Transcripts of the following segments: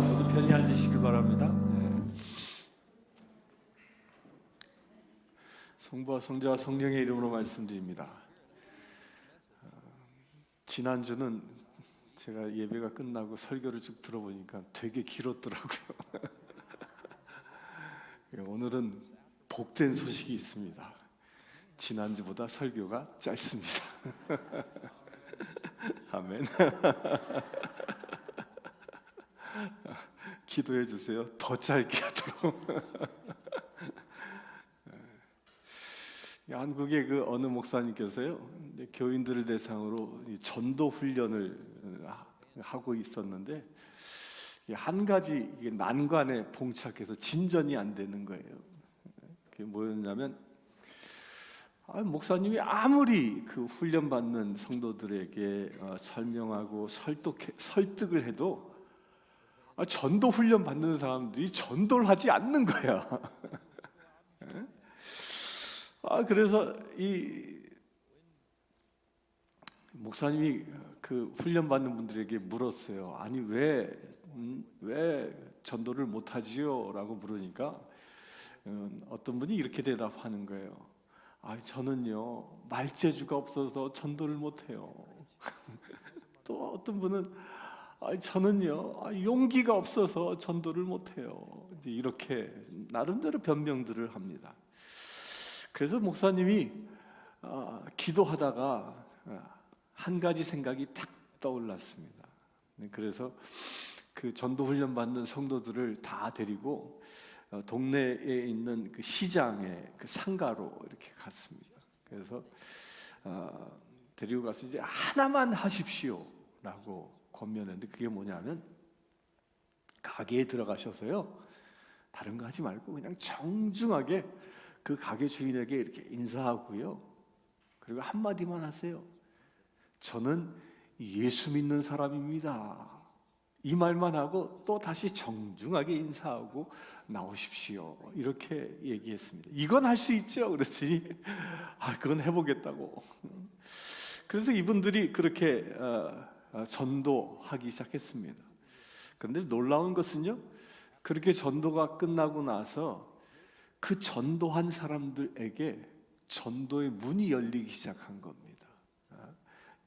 모두 편히 앉으시길 바랍니다. 성부와 성자와 성령의 이름으로 말씀드립니다. 지난주는 제가 예배가 끝나고 설교를 쭉 들어보니까 되게 길었더라고요. 오늘은 복된 소식이 있습니다. 지난주보다 설교가 짧습니다. 아멘. 기도해 주세요. 더 짧게 하도록. 한국의 그 어느 목사님께서요, 교인들을 대상으로 전도 훈련을 하고 있었는데 한 가지 난관에 봉착해서 진전이 안 되는 거예요. 그게 뭐였냐면, 목사님이 아무리 그 훈련받는 성도들에게 설명하고 설득을 해도 전도 훈련 받는 사람들이 전도를 하지 않는 거야. 그래서 이 목사님이 그 훈련 받는 분들에게 물었어요. 아니 왜 전도를 못 하지요? 라고 물으니까 어떤 분이 이렇게 대답하는 거예요. 저는요 말재주가 없어서 전도를 못 해요. 또 어떤 분은 저는요 용기가 없어서 전도를 못 해요. 이렇게 나름대로 변명들을 합니다. 그래서 목사님이 기도하다가 한 가지 생각이 탁 떠올랐습니다. 그래서 그 전도 훈련 받는 성도들을 다 데리고 동네에 있는 그 시장의 그 상가로 이렇게 갔습니다. 그래서 데리고 가서 이제 하나만 하십시오라고 권면했는데, 그게 뭐냐면 가게에 들어가셔서요 다른 거 하지 말고 그냥 정중하게 그 가게 주인에게 이렇게 인사하고요, 그리고 한마디만 하세요. 저는 예수 믿는 사람입니다. 이 말만 하고 또 다시 정중하게 인사하고 나오십시오. 이렇게 얘기했습니다. 이건 할 수 있죠? 그랬더니 그건 해보겠다고. 그래서 이분들이 그렇게 전도하기 시작했습니다. 그런데 놀라운 것은요, 그렇게 전도가 끝나고 나서 그 전도한 사람들에게 전도의 문이 열리기 시작한 겁니다.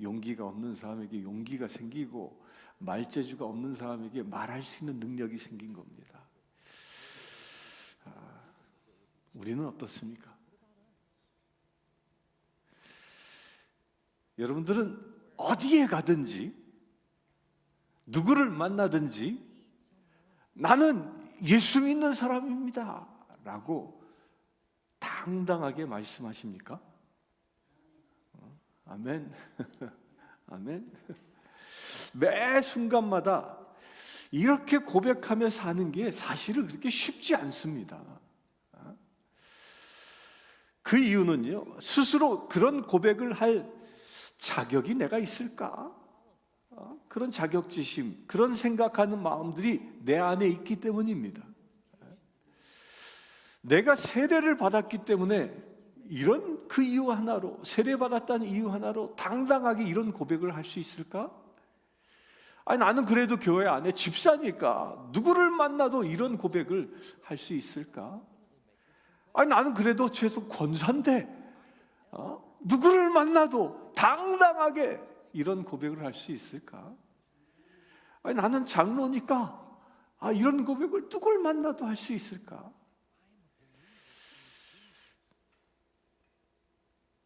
용기가 없는 사람에게 용기가 생기고, 말재주가 없는 사람에게 말할 수 있는 능력이 생긴 겁니다. 우리는 어떻습니까? 여러분들은 어디에 가든지 누구를 만나든지 나는 예수 믿는 사람입니다 라고 당당하게 말씀하십니까? 아멘. 아멘. 매 순간마다 이렇게 고백하며 사는 게 사실은 그렇게 쉽지 않습니다. 그 이유는요, 스스로 그런 고백을 할 자격이 내가 있을까? 그런 자격지심, 그런 생각하는 마음들이 내 안에 있기 때문입니다. 내가 세례를 받았기 때문에 이런 그 이유 하나로, 세례받았다는 이유 하나로 당당하게 이런 고백을 할 수 있을까? 나는 그래도 교회 안에 집사니까 누구를 만나도 이런 고백을 할 수 있을까? 나는 그래도 최소 권사인데 누구를 만나도 당당하게 이런 고백을 할 수 있을까? 나는 장로니까 이런 고백을 누굴 만나도 할 수 있을까?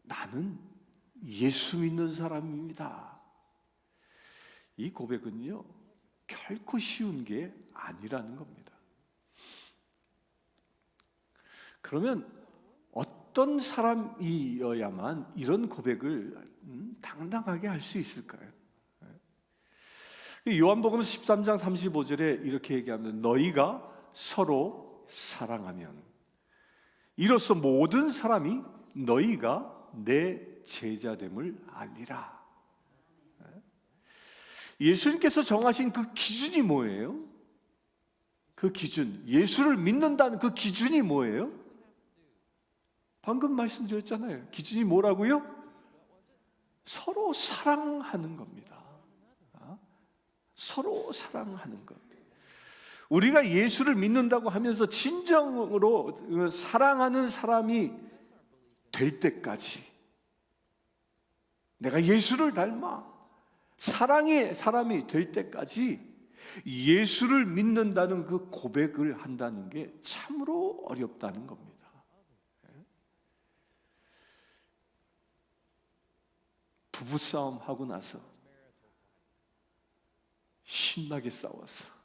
나는 예수 믿는 사람입니다. 이 고백은요 결코 쉬운 게 아니라는 겁니다. 그러면 어떤 사람이어야만 이런 고백을 당당하게 할 수 있을까요? 요한복음 13장 35절에 이렇게 얘기합니다. 너희가 서로 사랑하면 이로써 모든 사람이 너희가 내 제자됨을 알리라. 예수님께서 정하신 그 기준이 뭐예요? 그 기준, 예수를 믿는다는 그 기준이 뭐예요? 방금 말씀드렸잖아요. 기준이 뭐라고요? 서로 사랑하는 겁니다. 서로 사랑하는 것. 우리가 예수를 믿는다고 하면서 진정으로 사랑하는 사람이 될 때까지, 내가 예수를 닮아 사랑의 사람이 될 때까지 예수를 믿는다는 그 고백을 한다는 게 참으로 어렵다는 겁니다. 부부싸움 하고 나서 신나게 싸웠어.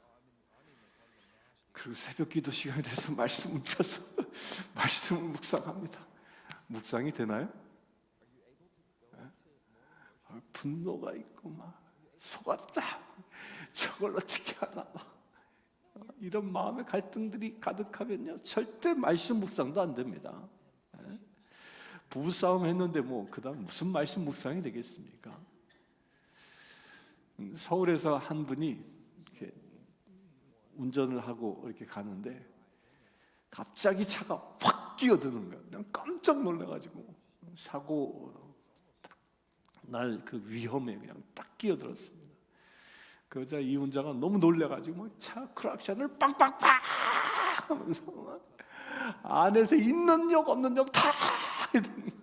그리고 새벽 기도 시간이 돼서 말씀을 펴서 말씀을 묵상합니다. 묵상이 되나요? 분노가 있고 막 속았다, 저걸 어떻게 하나, 이런 마음의 갈등들이 가득하면요 절대 말씀 묵상도 안 됩니다. 부부싸움 했는데 뭐 그다음 무슨 말씀 묵상이 되겠습니까? 서울에서 한 분이 이렇게 운전을 하고 이렇게 가는데 갑자기 차가 확 끼어드는 거예요. 그냥 깜짝 놀라가지고 사고 날 그 위험에 그냥 딱 끼어들었습니다. 그 여자 이운자가 너무 놀래가지고 막 차 크락션을 빵빵빵 하면서 막 안에서 있는 역 없는 역 다 해대는 거예요.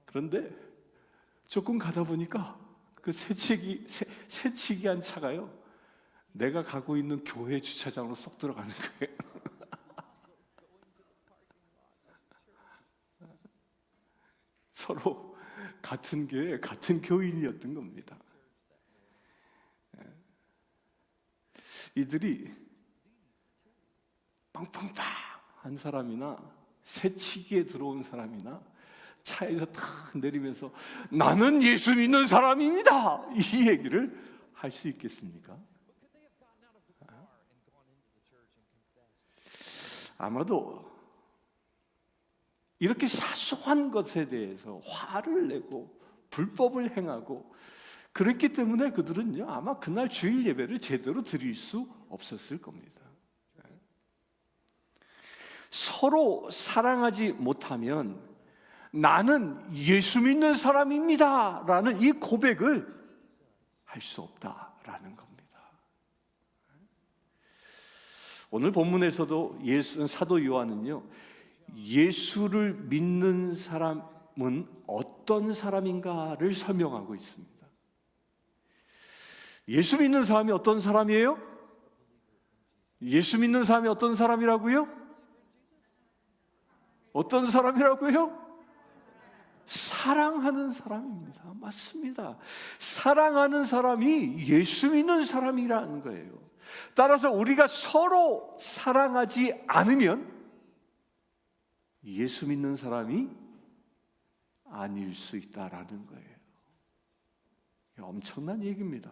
그런데 조금 가다 보니까 그 새치기한 차가요, 내가 가고 있는 교회 주차장으로 쏙 들어가는 거예요. 서로 같은 교회, 같은 교인이었던 겁니다. 이들이 빵빵빵 한 사람이나 새치기에 들어온 사람이나 차에서 탁 내리면서 나는 예수 믿는 사람입니다, 이 얘기를 할 수 있겠습니까? 아마도 이렇게 사소한 것에 대해서 화를 내고 불법을 행하고 그랬기 때문에 그들은요 아마 그날 주일 예배를 제대로 드릴 수 없었을 겁니다. 서로 사랑하지 못하면 나는 예수 믿는 사람입니다 라는 이 고백을 할 수 없다라는 겁니다. 오늘 본문에서도 사도 요한은요, 예수를 믿는 사람은 어떤 사람인가를 설명하고 있습니다. 예수 믿는 사람이 어떤 사람이에요? 예수 믿는 사람이 어떤 사람이라고요? 어떤 사람이라고요? 사랑하는 사람입니다. 맞습니다. 사랑하는 사람이 예수 믿는 사람이라는 거예요. 따라서 우리가 서로 사랑하지 않으면 예수 믿는 사람이 아닐 수 있다라는 거예요. 엄청난 얘기입니다.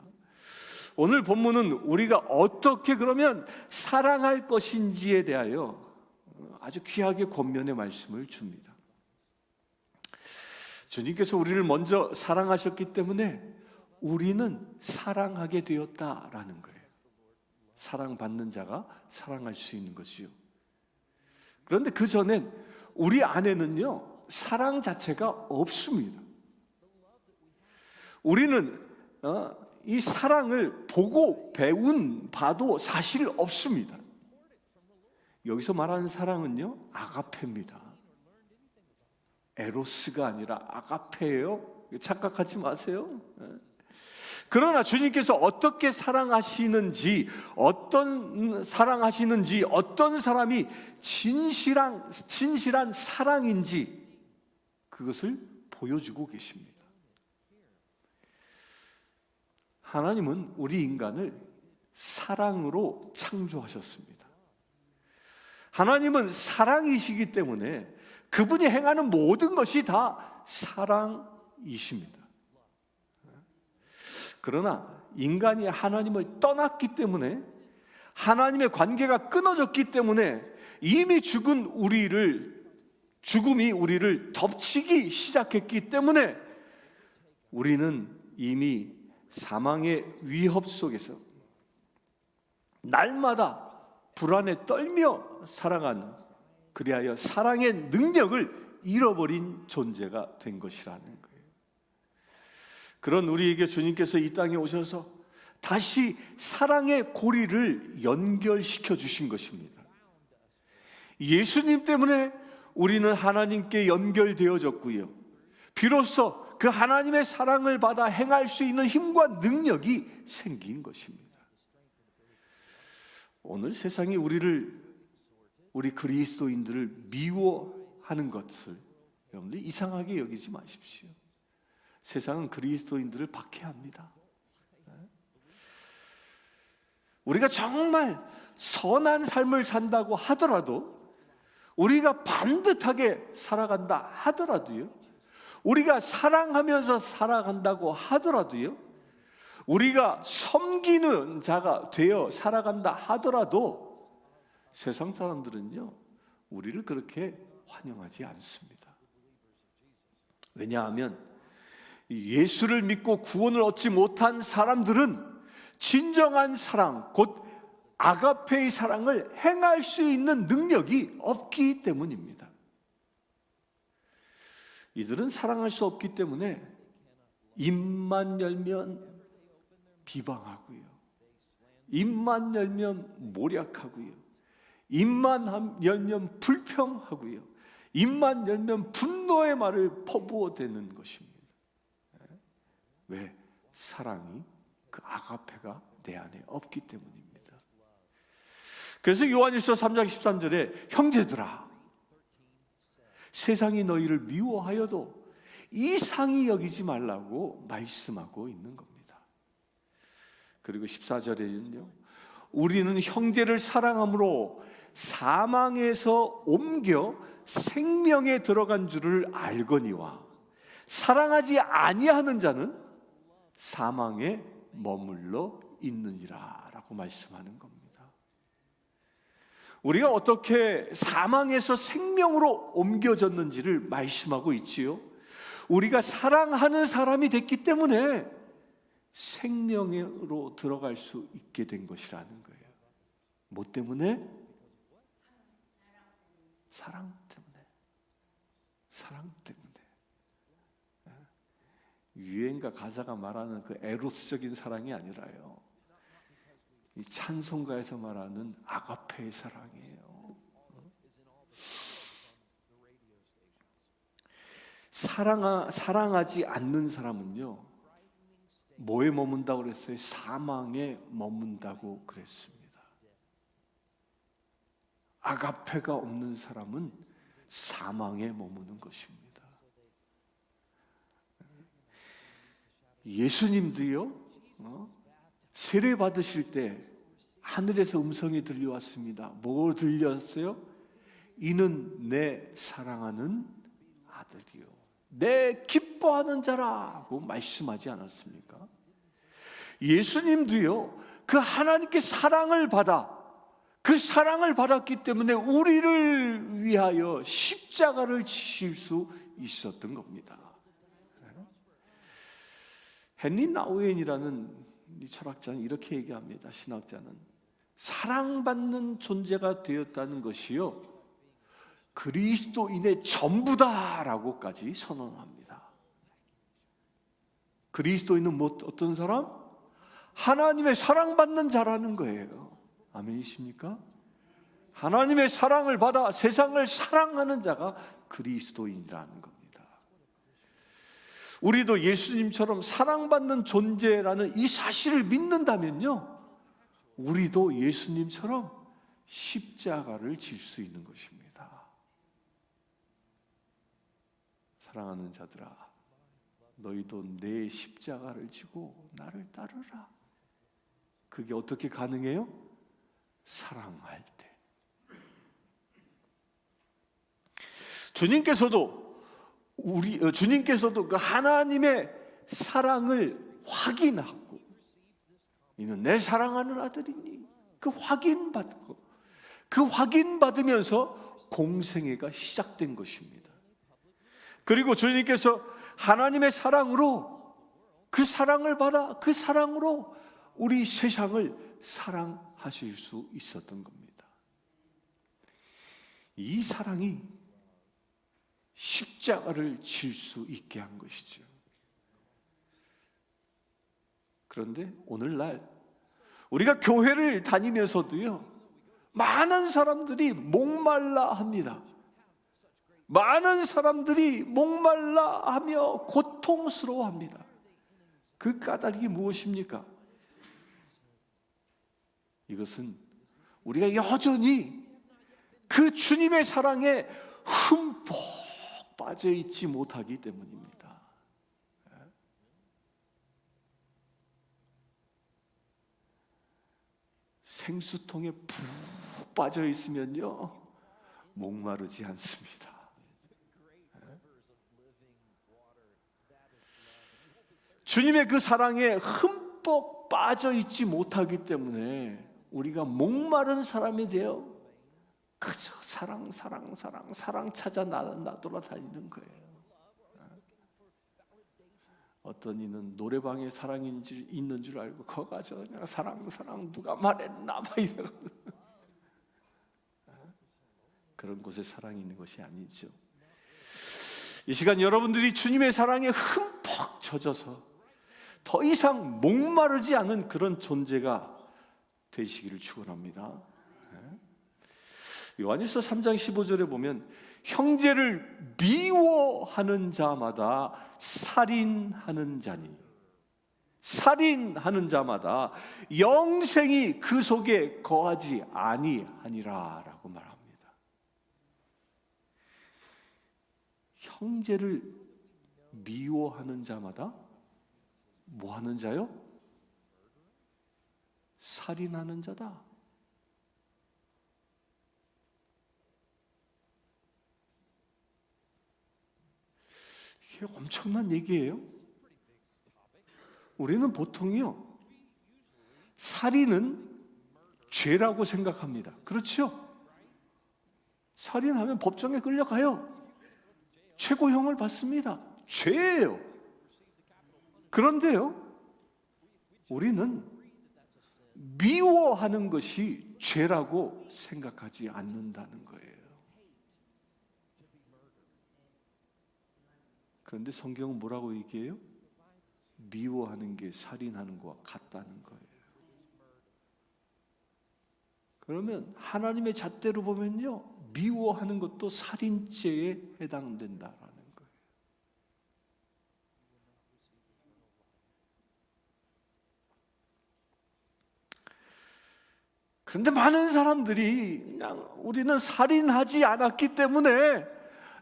오늘 본문은 우리가 어떻게 그러면 사랑할 것인지에 대하여 아주 귀하게 권면의 말씀을 줍니다. 주님께서 우리를 먼저 사랑하셨기 때문에 우리는 사랑하게 되었다라는 거예요. 사랑받는 자가 사랑할 수 있는 것이요. 그런데 그 전엔 우리 안에는요 사랑 자체가 없습니다. 우리는 이 사랑을 보고 봐도 사실 없습니다. 여기서 말하는 사랑은요 아가페입니다. 에로스가 아니라 아가페예요. 착각하지 마세요. 그러나 주님께서 어떻게 사랑하시는지, 어떤 사람이 진실한 사랑인지 그것을 보여주고 계십니다. 하나님은 우리 인간을 사랑으로 창조하셨습니다. 하나님은 사랑이시기 때문에 그분이 행하는 모든 것이 다 사랑이십니다. 그러나 인간이 하나님을 떠났기 때문에, 하나님의 관계가 끊어졌기 때문에 이미 죽음이 우리를 덮치기 시작했기 때문에 우리는 이미 사망의 위협 속에서 날마다 불안에 떨며 살아가는, 그리하여 사랑의 능력을 잃어버린 존재가 된 것이라는 거예요. 그런 우리에게 주님께서 이 땅에 오셔서 다시 사랑의 고리를 연결시켜 주신 것입니다. 예수님 때문에 우리는 하나님께 연결되어졌고요, 비로소 그 하나님의 사랑을 받아 행할 수 있는 힘과 능력이 생긴 것입니다. 오늘 세상이 우리 그리스도인들을 미워하는 것을 여러분들 이상하게 여기지 마십시오. 세상은 그리스도인들을 박해합니다. 우리가 정말 선한 삶을 산다고 하더라도, 우리가 반듯하게 살아간다 하더라도요, 우리가 사랑하면서 살아간다고 하더라도요, 우리가 섬기는 자가 되어 살아간다 하더라도 세상 사람들은요, 우리를 그렇게 환영하지 않습니다. 왜냐하면 예수를 믿고 구원을 얻지 못한 사람들은 진정한 사랑, 곧 아가페의 사랑을 행할 수 있는 능력이 없기 때문입니다. 이들은 사랑할 수 없기 때문에 입만 열면 비방하고요, 입만 열면 모략하고요, 입만 열면 불평하고요, 입만 열면 분노의 말을 퍼부어대는 것입니다. 왜? 사랑이, 그 아가페가 내 안에 없기 때문입니다. 그래서 요한일서 3장 13절에 형제들아, 세상이 너희를 미워하여도 이상히 여기지 말라고 말씀하고 있는 겁니다. 그리고 14절에는요, 우리는 형제를 사랑함으로 사망에서 옮겨 생명에 들어간 줄을 알거니와 사랑하지 아니하는 자는 사망에 머물러 있느니라 라고 말씀하는 겁니다. 우리가 어떻게 사망에서 생명으로 옮겨졌는지를 말씀하고 있지요. 우리가 사랑하는 사람이 됐기 때문에 생명으로 들어갈 수 있게 된 것이라는 거예요. 뭐 때문에? 사랑 때문에. 사랑 때문에. 유행가 가사가 말하는 그 에로스적인 사랑이 아니라요, 이 찬송가에서 말하는 아가페의 사랑이에요. 사랑하지 않는 사람은요, 뭐에 머문다고 그랬어요? 사망에 머문다고 그랬습니다. 아가페가 없는 사람은 사망에 머무는 것입니다. 예수님도요, 세례 받으실 때 하늘에서 음성이 들려왔습니다. 뭐 들렸어요? 이는 내 사랑하는 아들이요, 내 기뻐하는 자라고 말씀하지 않았습니까? 예수님도요, 그 하나님께 사랑을 받아, 그 사랑을 받았기 때문에 우리를 위하여 십자가를 지실 수 있었던 겁니다. 헨리 나우엔이라는 이 철학자는 이렇게 얘기합니다. 신학자는 사랑받는 존재가 되었다는 것이요, 그리스도인의 전부다라고까지 선언합니다. 그리스도인은 어떤 사람? 하나님의 사랑받는 자라는 거예요. 아멘이십니까? 하나님의 사랑을 받아 세상을 사랑하는 자가 그리스도인이라는 겁니다. 우리도 예수님처럼 사랑받는 존재라는 이 사실을 믿는다면요, 우리도 예수님처럼 십자가를 질 수 있는 것입니다. 사랑하는 자들아, 너희도 내 십자가를 지고 나를 따르라. 그게 어떻게 가능해요? 사랑할 때. 주님께서도 그 하나님의 사랑을 확인하고, 이는 내 사랑하는 아들이니, 그 확인받고, 그 확인받으면서 공생애가 시작된 것입니다. 그리고 주님께서 하나님의 사랑으로, 그 사랑을 받아 그 사랑으로 우리 세상을 사랑하실 수 있었던 겁니다. 이 사랑이 십자가를 질 수 있게 한 것이죠. 그런데 오늘날 우리가 교회를 다니면서도요, 많은 사람들이 목말라 합니다. 많은 사람들이 목말라 하며 고통스러워 합니다. 그 까닭이 무엇입니까? 이것은 우리가 여전히 그 주님의 사랑에 흠뻑 빠져 있지 못하기 때문입니다. 생수통에 푹 빠져 있으면요, 목마르지 않습니다. 주님의 그 사랑에 흠뻑 빠져 있지 못하기 때문에 우리가 목마른 사람이 되어 그저 사랑 찾아 나돌아다니는 거예요. 어떤 이는 노래방에 사랑이 있는 줄 알고 거기 가서 그냥 사랑 누가 말했나 막 이러고 그런 곳에 사랑이 있는 것이 아니죠. 이 시간 여러분들이 주님의 사랑에 흠뻑 젖어서 더 이상 목마르지 않은 그런 존재가 되시기를 축원합니다. 요한일서 3장 15절에 보면 형제를 미워하는 자마다 살인하는 자니, 살인하는 자마다 영생이 그 속에 거하지 아니하니라 라고 말합니다. 형제를 미워하는 자마다 뭐 하는 자요? 살인하는 자다. 이게 엄청난 얘기예요. 우리는 보통요, 살인은 죄라고 생각합니다. 그렇죠? 살인하면 법정에 끌려가요. 최고형을 받습니다. 죄예요. 그런데요, 우리는 미워하는 것이 죄라고 생각하지 않는다는 거예요. 그런데 성경은 뭐라고 얘기해요? 미워하는 게 살인하는 것과 같다는 거예요. 그러면 하나님의 잣대로 보면요, 미워하는 것도 살인죄에 해당된다라는 거예요. 그런데 많은 사람들이 그냥 우리는 살인하지 않았기 때문에,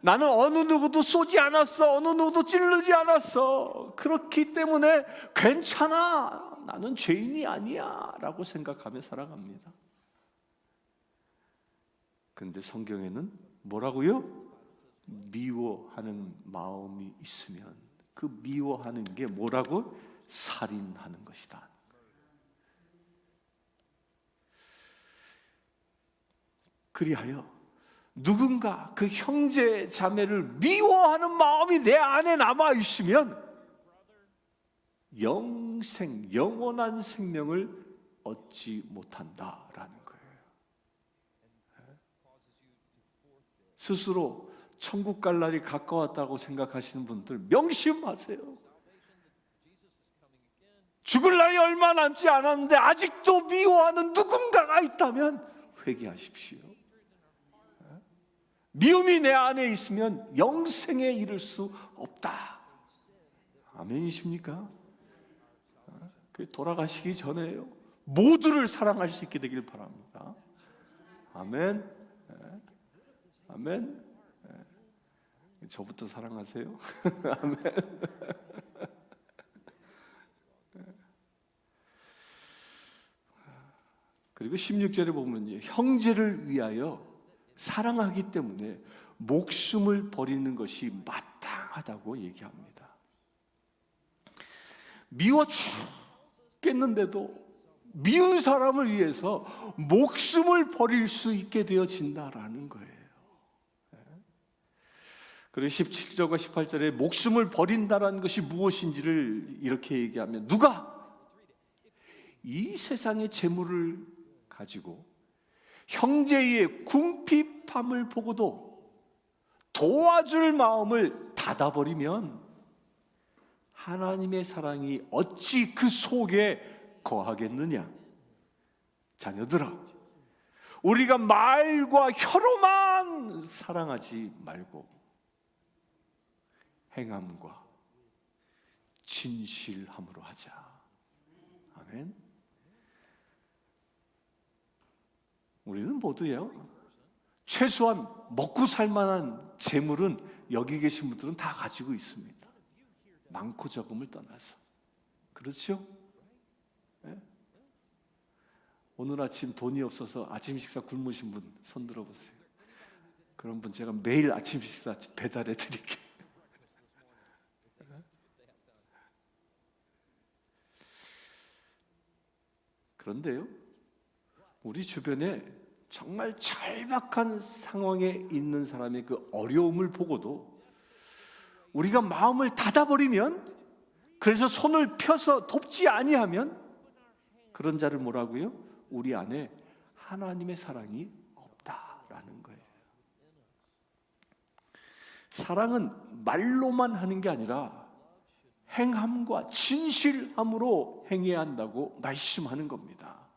나는 어느 누구도 쏘지 않았어, 어느 누구도 찌르지 않았어, 그렇기 때문에 괜찮아, 나는 죄인이 아니야 라고 생각하며 살아갑니다. 그런데 성경에는 뭐라고요? 미워하는 마음이 있으면 그 미워하는 게 뭐라고? 살인하는 것이다. 그리하여 누군가 그 형제 자매를 미워하는 마음이 내 안에 남아 있으면 영원한 생명을 얻지 못한다라는 거예요. 스스로 천국 갈 날이 가까웠다고 생각하시는 분들 명심하세요. 죽을 날이 얼마 남지 않았는데 아직도 미워하는 누군가가 있다면 회개하십시오. 미움이 내 안에 있으면 영생에 이를 수 없다. 아멘이십니까? 돌아가시기 전에요, 모두를 사랑할 수 있게 되길 바랍니다. 아멘. 아멘. 저부터 사랑하세요. 아멘. 그리고 16절에 보면요, 형제를 위하여 사랑하기 때문에 목숨을 버리는 것이 마땅하다고 얘기합니다. 미워 죽겠는데도 미운 사람을 위해서 목숨을 버릴 수 있게 되어진다라는 거예요. 그리고 17절과 18절에 목숨을 버린다라는 것이 무엇인지를 이렇게 얘기하면, 누가 이 세상의 재물을 가지고 형제의 궁핍함을 보고도 도와줄 마음을 닫아버리면 하나님의 사랑이 어찌 그 속에 거하겠느냐. 자녀들아, 우리가 말과 혀로만 사랑하지 말고 행함과 진실함으로 하자. 아멘. 우리는 모두요, 최소한 먹고 살 만한 재물은 여기 계신 분들은 다 가지고 있습니다. 많고 적음을 떠나서. 그렇죠? 네? 오늘 아침 돈이 없어서 아침 식사 굶으신 분 손 들어보세요. 그런 분 제가 매일 아침 식사 배달해 드릴게요. 그런데요, 우리 주변에 정말 절박한 상황에 있는 사람의 그 어려움을 보고도 우리가 마음을 닫아버리면, 그래서 손을 펴서 돕지 아니하면 그런 자를 뭐라고요? 우리 안에 하나님의 사랑이 없다라는 거예요. 사랑은 말로만 하는 게 아니라 행함과 진실함으로 행해야 한다고 말씀하는 겁니다.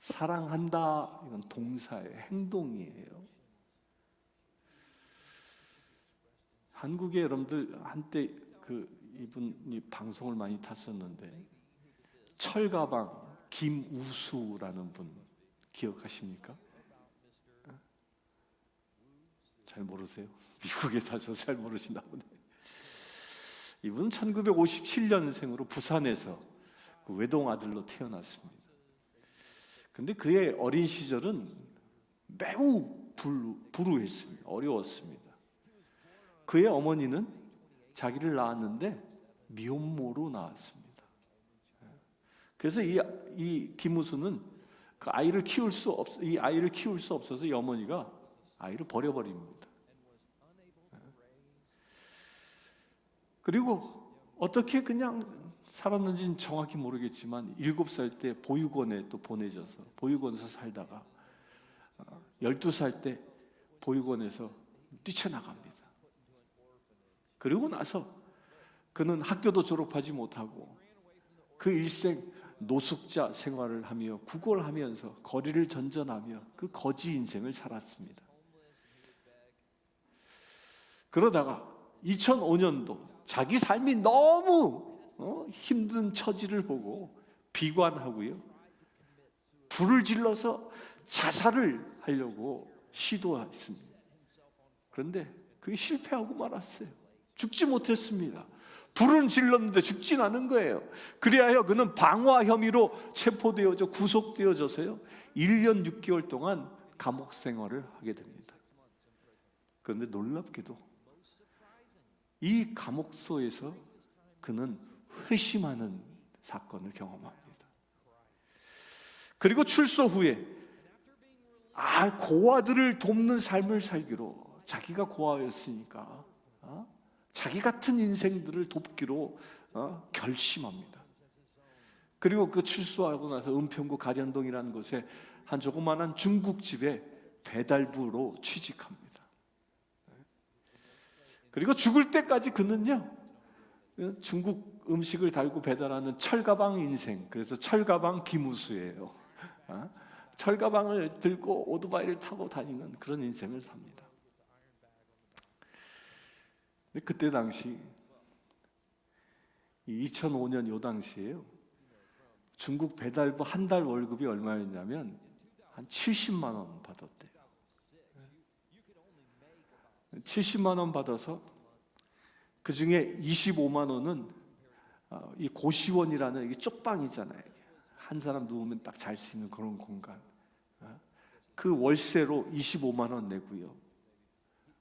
사랑한다, 이건 동사예요. 행동이에요. 한국에 여러분들 한때 이분이 방송을 많이 탔었는데, 철가방 김우수라는 분 기억하십니까? 잘 모르세요? 미국에 사셔서 잘 모르시나 보네. 이분은 1957년생으로 부산에서 그 외동 아들로 태어났습니다. 근데 그의 어린 시절은 매우 불우했습니다. 어려웠습니다. 그의 어머니는 자기를 낳았는데 미혼모로 낳았습니다. 그래서 이 김우수는 이 아이를 키울 수 없어서 이 어머니가 아이를 버려버립니다. 그리고 어떻게 그냥 살았는지는 정확히 모르겠지만 7살 때 보육원에 또 보내져서 보육원에서 살다가 12살 때 보육원에서 뛰쳐나갑니다. 그리고 나서 그는 학교도 졸업하지 못하고 그 일생 노숙자 생활을 하며 구걸하면서 거리를 전전하며 그 거지 인생을 살았습니다. 그러다가 2005년도 자기 삶이 너무 힘든 처지를 보고 비관하고요, 불을 질러서 자살을 하려고 시도했습니다. 그런데 그게 실패하고 말았어요. 죽지 못했습니다. 불은 질렀는데 죽진 않은 거예요. 그리하여 그는 방화 혐의로 체포되어져 구속되어져서요 1년 6개월 동안 감옥 생활을 하게 됩니다. 그런데 놀랍게도 이 감옥소에서 그는 회심하는 사건을 경험합니다. 그리고 출소 후에 고아들을 돕는 삶을 살기로, 자기가 고아였으니까 자기 같은 인생들을 돕기로 결심합니다. 그리고 그 출소하고 나서 은평구 가련동이라는 곳에 한 조그마한 중국집에 배달부로 취직합니다. 그리고 죽을 때까지 그는요 중국 음식을 달고 배달하는 철가방 인생, 그래서 철가방 김우수예요. 철가방을 들고 오토바이를 타고 다니는 그런 인생을 삽니다. 근데 그때 당시 2005년 요 당시에요, 중국 배달부 한 달 월급이 얼마였냐면 한 70만 원 받았대요. 70만 원 받아서 그 중에 25만 원은 이 고시원이라는, 이게 쪽방이잖아요. 한 사람 누우면 딱 잘 수 있는 그런 공간. 그 월세로 25만 원 내고요.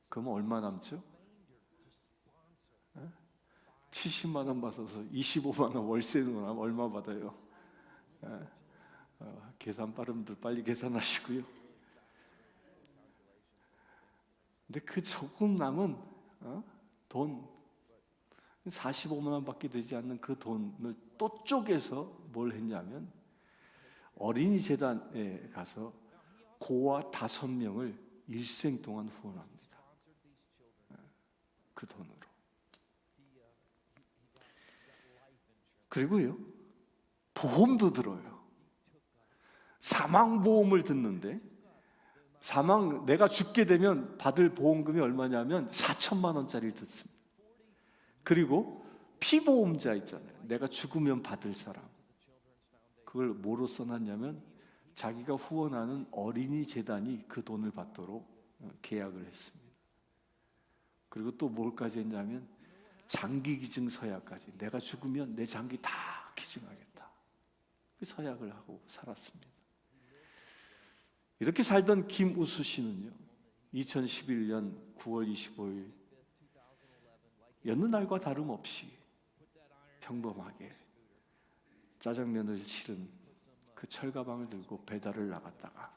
그러면 얼마 남죠? 70만 원 받아서 25만 원 월세는 얼마 받아요? 계산 빠른들 빨리 계산하시고요. 근데 그 조금 남은 돈 45만 원밖에 되지 않는 그 돈을 또 쪼개서 뭘 했냐면 어린이 재단에 가서 고아 5명을 일생 동안 후원합니다. 그 돈으로. 그리고요, 보험도 들어요. 사망보험을 듣는데, 내가 죽게 되면 받을 보험금이 얼마냐면 4천만 원짜리를 듣습니다. 그리고 피보험자 있잖아요. 내가 죽으면 받을 사람. 그걸 뭐로 써놨냐면 자기가 후원하는 어린이 재단이 그 돈을 받도록 계약을 했습니다. 그리고 또 뭘까지 했냐면 장기 기증 서약까지. 내가 죽으면 내 장기 다 기증하겠다. 그 서약을 하고 살았습니다. 이렇게 살던 김우수 씨는요, 2011년 9월 25일 여느 날과 다름없이 평범하게 짜장면을 실은 그 철가방을 들고 배달을 나갔다가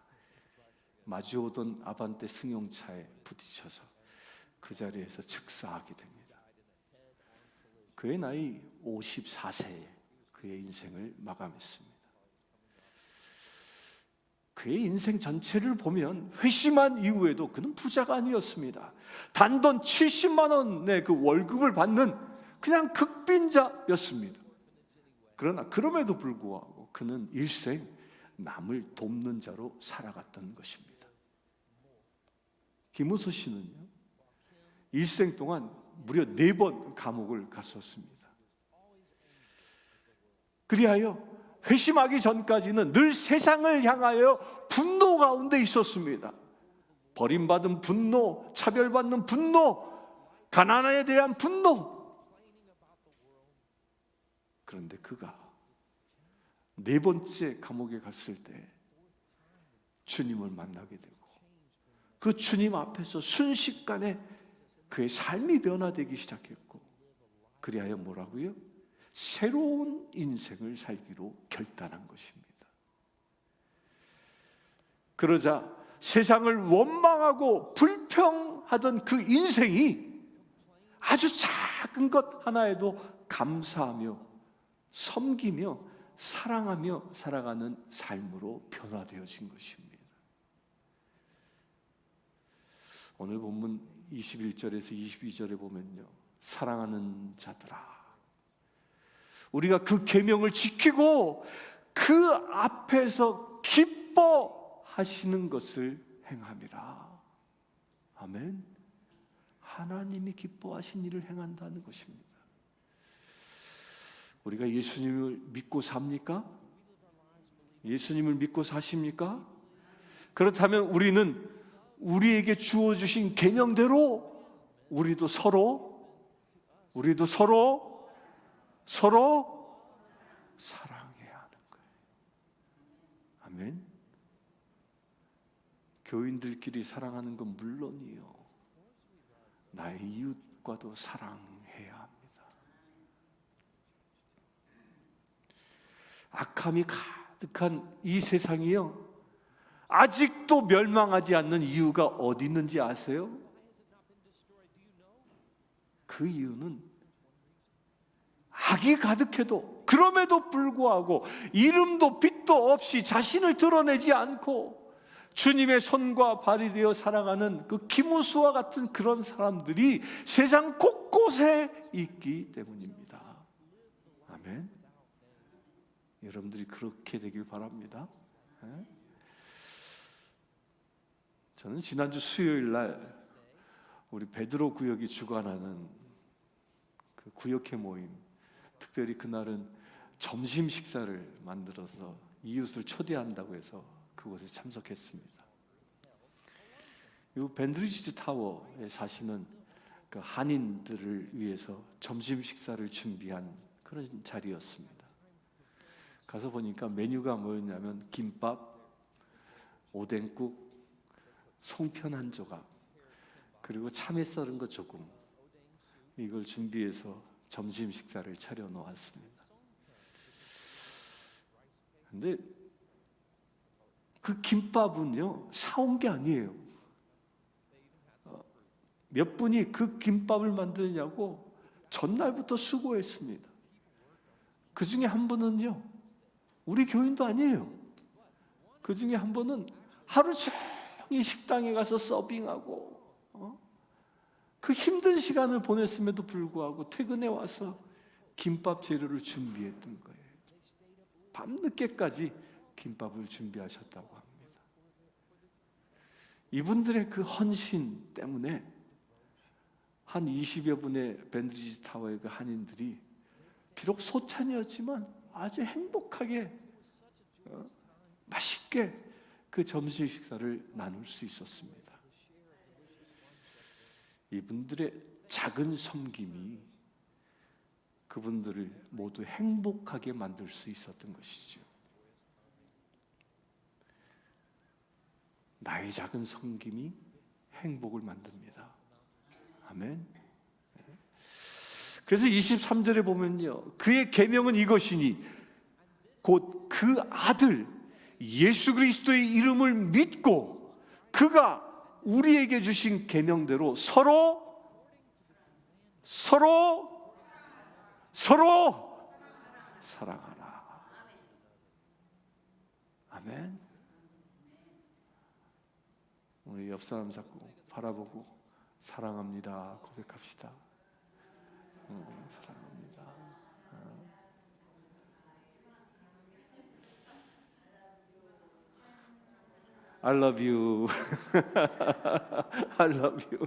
마주오던 아반떼 승용차에 부딪혀서 그 자리에서 즉사하게 됩니다. 그의 나이 54세에 그의 인생을 마감했습니다. 그의 인생 전체를 보면 회심한 이후에도 그는 부자가 아니었습니다. 단돈 70만 원의 그 월급을 받는 그냥 극빈자였습니다. 그러나 그럼에도 불구하고 그는 일생 남을 돕는 자로 살아갔던 것입니다. 김우수 씨는요, 일생 동안 무려 4번 감옥을 갔었습니다. 그리하여 회심하기 전까지는 늘 세상을 향하여 분노 가운데 있었습니다. 버림받은 분노, 차별받는 분노, 가난에 대한 분노. 그런데 그가 4번째 감옥에 갔을 때 주님을 만나게 되고 그 주님 앞에서 순식간에 그의 삶이 변화되기 시작했고, 그리하여 뭐라고요? 새로운 인생을 살기로 결단한 것입니다. 그러자 세상을 원망하고 불평하던 그 인생이 아주 작은 것 하나에도 감사하며 섬기며 사랑하며 살아가는 삶으로 변화되어진 것입니다. 오늘 본문 21절에서 22절에 보면요, 사랑하는 자들아, 우리가 그 계명을 지키고 그 앞에서 기뻐하시는 것을 행함이라. 아멘. 하나님이 기뻐하신 일을 행한다는 것입니다. 우리가 예수님을 믿고 삽니까? 예수님을 믿고 사십니까? 그렇다면 우리는 우리에게 주어주신 계명대로 우리도 서로 사랑해야 하는 거예요. 아멘. 교인들끼리 사랑하는 건 물론이요, 나의 이웃과도 사랑해야 합니다. 악함이 가득한 이 세상이요, 아직도 멸망하지 않는 이유가 어디 있는지 아세요? 그 이유는 악이 가득해도 그럼에도 불구하고 이름도 빛도 없이 자신을 드러내지 않고 주님의 손과 발이 되어 살아가는 그 김우수와 같은 그런 사람들이 세상 곳곳에 있기 때문입니다. 아멘. 여러분들이 그렇게 되길 바랍니다. 저는 지난주 수요일 날 우리 베드로 구역이 주관하는 그 구역회 모임, 특별히 그날은 점심 식사를 만들어서 이웃을 초대한다고 해서 그곳에 참석했습니다. 이 밴드리지 타워에 사시는 그 한인들을 위해서 점심 식사를 준비한 그런 자리였습니다. 가서 보니까 메뉴가 뭐였냐면 김밥, 오뎅국, 송편 한 조각, 그리고 참외 썰은 거 조금, 이걸 준비해서 점심 식사를 차려 놓았습니다. 근데 그 김밥은요, 사온 게 아니에요. 몇 분이 그 김밥을 만드냐고 전날부터 수고했습니다. 그 중에 한 분은요, 우리 교인도 아니에요. 그 중에 한 분은 하루 종일 식당에 가서 서빙하고 그 힘든 시간을 보냈음에도 불구하고 퇴근해 와서 김밥 재료를 준비했던 거예요. 밤늦게까지 김밥을 준비하셨다고 합니다. 이분들의 그 헌신 때문에 한 20여 분의 밴드리지 타워의 그 한인들이 비록 소찬이었지만 아주 행복하게 맛있게 그 점심 식사를 나눌 수 있었습니다. 이분들의 작은 섬김이 그분들을 모두 행복하게 만들 수 있었던 것이죠. 나의 작은 섬김이 행복을 만듭니다. 아멘. 그래서 23절에 보면요, 그의 계명은 이것이니 곧 그 아들 예수 그리스도의 이름을 믿고 그가 우리에게 주신 계명대로 서로 사랑하라. 아멘. 우리 옆 사람 자꾸 바라보고 사랑합니다 고백합시다. 사랑합니다. I love you. I love you.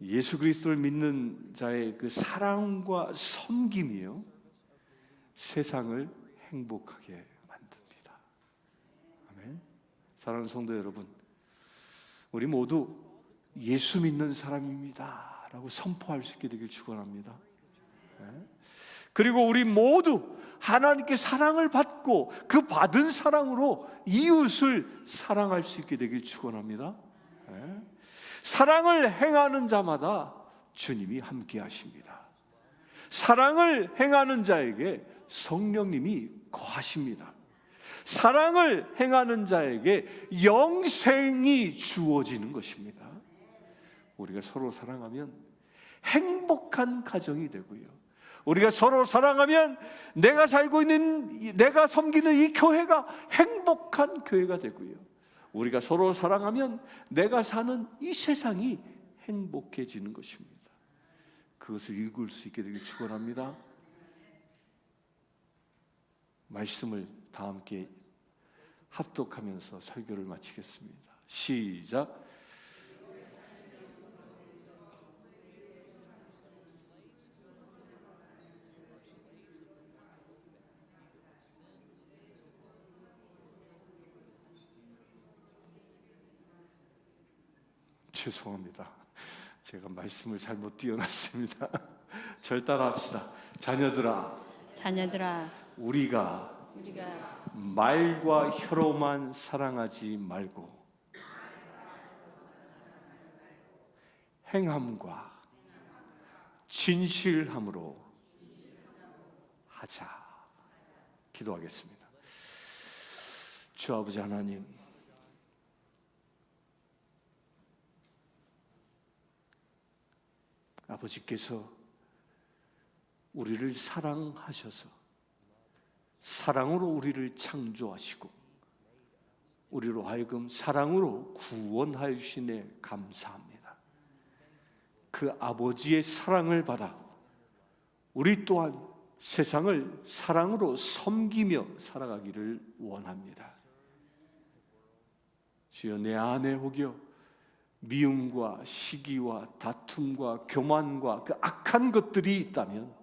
예수 그리스도를 믿는 자의 그 사랑과 섬김이요, 세상을 행복하게 만듭니다. 아멘. 사랑하는 성도 여러분, 우리 모두 예수 믿는 사람입니다 라고 선포할 수 있게 되길 축원합니다. 그리고 우리 모두 하나님께 사랑을 받고 그 받은 사랑으로 이웃을 사랑할 수 있게 되길 축원합니다. 사랑을 행하는 자마다 주님이 함께 하십니다. 사랑을 행하는 자에게 성령님이 거하십니다. 사랑을 행하는 자에게 영생이 주어지는 것입니다. 우리가 서로 사랑하면 행복한 가정이 되고요, 우리가 서로 사랑하면 내가 살고 있는, 내가 섬기는 이 교회가 행복한 교회가 되고요, 우리가 서로 사랑하면 내가 사는 이 세상이 행복해지는 것입니다. 그것을 읽을 수 있게 되길 축원합니다. 말씀을 다 함께 합독하면서 설교를 마치겠습니다. 시작. 죄송합니다. 제가 말씀을 잘못 띄워놨습니다. 절 따라합시다. 자녀들아, 우리가 말과 혀로만 사랑하지 말고 행함과 진실함으로 하자. 기도하겠습니다. 주 아버지 하나님, 아버지께서 우리를 사랑하셔서 사랑으로 우리를 창조하시고 우리로 하여금 사랑으로 구원하여 주시네 감사합니다. 그 아버지의 사랑을 받아 우리 또한 세상을 사랑으로 섬기며 살아가기를 원합니다. 주여, 내 안에 혹여 미움과 시기와 다툼과 교만과 그 악한 것들이 있다면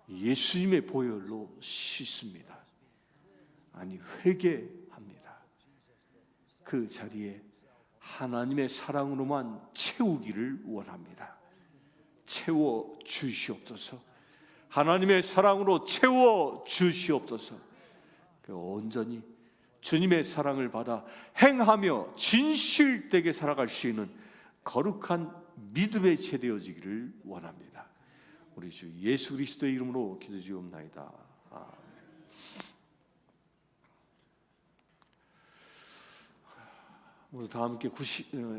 예수님의 보혈로 씻습니다. 아니, 회개합니다. 그 자리에 하나님의 사랑으로만 채우기를 원합니다. 채워 주시옵소서. 하나님의 사랑으로 채워 주시옵소서. 온전히 주님의 사랑을 받아 행하며 진실되게 살아갈 수 있는 거룩한 믿음의 세대여지기를 원합니다. 우리 주 예수 그리스도의 이름으로 기도드리옵나이다. 아멘. 모두 다 함께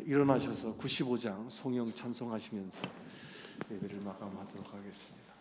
일어나셔서 95장 송영 찬송하시면서 예배를 마감하도록 하겠습니다.